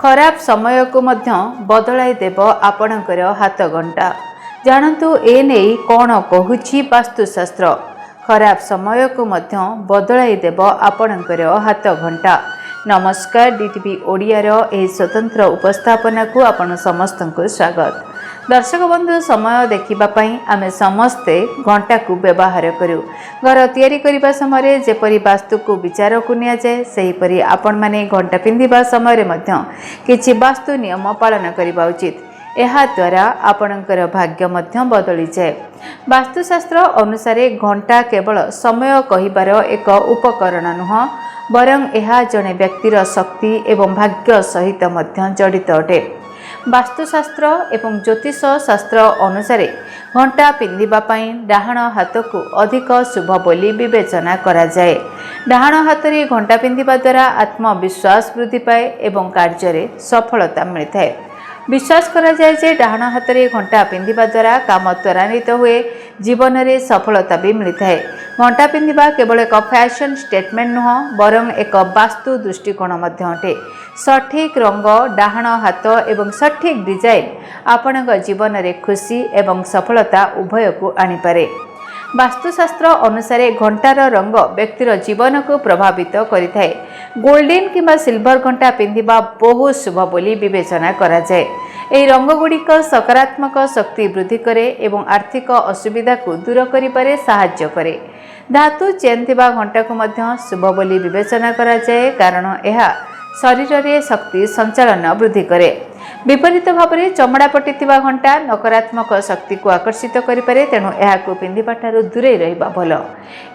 खराब समय को मध्य बदलाई देव आपणकर हाथ घंटा। जानतु ए नहीं कौन कहूछि वास्तुशास्त्र। खराब समय को मध्य बदलाई देव आपणकर हाथ घंटा। नमस्कार, डीटीवी ओडियार एही स्वतंत्र उपस्थापना को आपण समस्त को स्वागत। दर्शक बंधु, समय देखा आमे समस्ते घंटा को व्यवहार करूँ। घर तैयारी करने समय जेपरी वास्तु को विचार को निया जाए, सेहीपरि आपण माने घंटा पिंधिबा समय किछि वास्तु नियम पालन करबा उचित। ଏହା द्वारा आपणकर भाग्य मध्य बदली जाए। वास्तुशास्त्र अनुसार घंटा केवल समय कहिबार एक उपकरण नुह, बरं यह जड़े व्यक्तिर शक्ति एवं भाग्य सहित मध्य जड़ित अटे। वास्तुशास्त्र एवं ज्योतिष शास्त्र अनुसार घंटा पिंधिबा पई डाहाण हाथ को अधिक शुभ बोली विवेचना करा जाए। डाहाण हाथ रे घंटा पिंधिबा द्वारा आत्मविश्वास वृद्धि पाए एवं कार्य रे सफलता मिलता है। विश्वास करा जाए जे डाहाण हाथ रे घंटा पिंधिबा द्वारा काम त्वरान्वित हुए, जीवन रे सफलता भी मिलता है। घंटा पिंधिबा केवल एक फैशन स्टेटमेंट नुह, बरं एक वास्तु दृष्टिकोण मध्य अटे। सठिक रंग, डाहाण हाथ एवं सठिक डिजाइन आपणक जीवन रे खुशी एवं सफलता उभय को आनिपारे। वास्तुशास्त्र अनुसार घंटार रंग व्यक्तिर जीवन को प्रभावित करिथाए। गोल्डन किंबा सिल्वर घंटा पिंधिबा बहुत शुभ बोली विवेचना करा जाए। एही रंग गुड़िक सकारात्मक शक्ति वृद्धि करे एवं आर्थिक असुविधा को दूर करिपारे सहाय्य करे। धातु चेन थिबा घंटा को मध्य शुभ बोली विवेचना करा जाए, कारण यह शरीर रे शक्ति संचालन वृद्धि करे। विपरीत भाव में चमड़ा पटिथिबा घंटा नकारात्मक शक्ति को आकर्षित करिपारे, तेणु यहाकू पिंधिबा ठारू दूरे रहिबा भलो।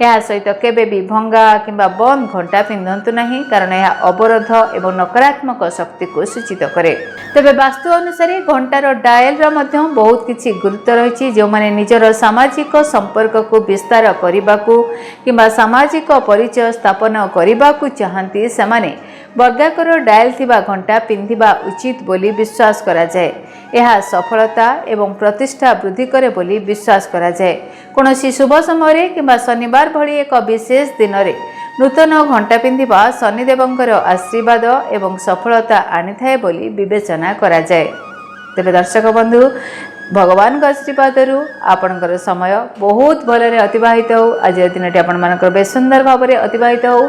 या सहित केबे भी भंगा किंबा बंद घंटा पिंधंतु नहीं, कारण यह अवरोध एवं नकारात्मक शक्ति को सूचित करे। तेबे वास्तु अनुसार घंटार डायल रा मध्य बहुत किछि गुरुत्व रहिछि। जो माने निजर सामाजिक संपर्क को विस्तार करिबाकू किंबा सामाजिक परिचय स्थापन करिबाकू चाहंती, सेमाने वर्गाकार डायल थिबा घंटा पिंधिबा उचित बोली विश्वास करा जाए। यह सफलता एवं प्रतिष्ठा वृद्धि करे बोली विश्वास करा जाए। कोनोसी शुभ समय किंबा शनिवार भली एक विशेष दिन रे नूतन घंटा पिंधिबा शनिदेवंकर आशीर्वाद एवं सफलता आनिथाए बोली विवेचना करा जाए। तेबे दर्शक बंधु, भगवान आशीर्वाद आपणकर समय बहुत भलरे अतिबाहित हो। आज दिन टी आपणमानकर बेस सुंदर भाव में अतिबाहित हो,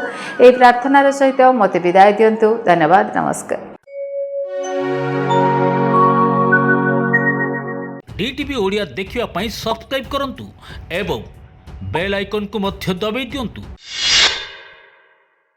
यही प्रार्थनार सहित मते विदाय दियंतु। धन्यवाद, नमस्कार। डीटीवी ओडिया देखिवा पई सब्सक्राइब करंतु एवं बेल आइकन को मध्य दबाई दियंतु।